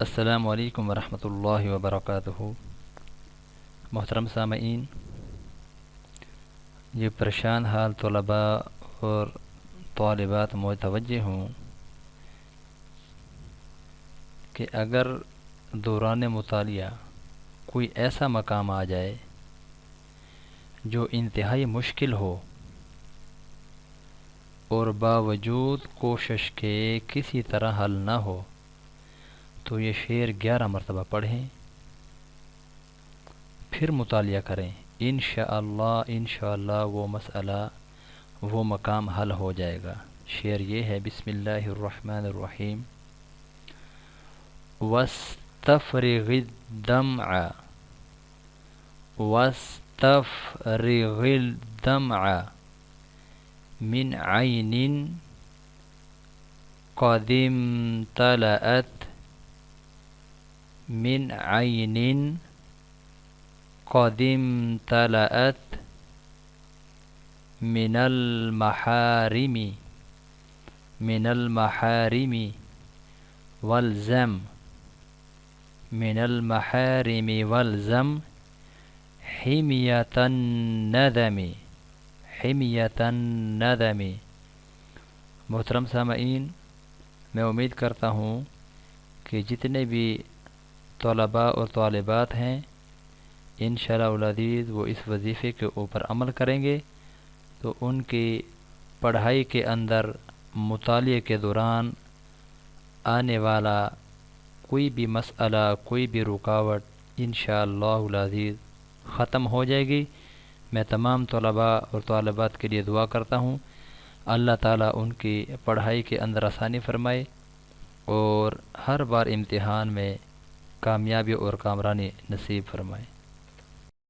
السلام علیکم ورحمۃ اللہ وبرکاتہ۔ محترم سامعین، یہ پریشان حال طلباء اور طالبات متوجہ ہوں کہ اگر دوران مطالعہ کوئی ایسا مقام آ جائے جو انتہائی مشکل ہو اور باوجود کوشش کے کسی طرح حل نہ ہو تو یہ شعر 11 مرتبہ پڑھیں، پھر مطالعہ کریں۔ انشاءاللہ وہ مسئلہ، وہ مقام حل ہو جائے گا۔ شعر یہ ہے: بسم اللہ الرحمن الرحیم۔ واستفرغ الدمع واستفرغ الدمع من عین قد امتلأت من عین قد امتلأت من المحارم والزم من المحارم والزم حمیۃ الندم۔ محترم سامعین، میں امید کرتا ہوں کہ جتنے بھی طلباء اور طالبات ہیں انشاءاللہ العزیز وہ اس وظیفے کے اوپر عمل کریں گے تو ان کی پڑھائی کے اندر مطالعے کے دوران آنے والا کوئی بھی مسئلہ، کوئی بھی رکاوٹ انشاءاللہ العزیز ختم ہو جائے گی۔ میں تمام طلباء اور طالبات کے لیے دعا کرتا ہوں اللہ تعالیٰ ان کی پڑھائی کے اندر آسانی فرمائے اور ہر بار امتحان میں کامیابی اور کامرانی نصیب فرمائے۔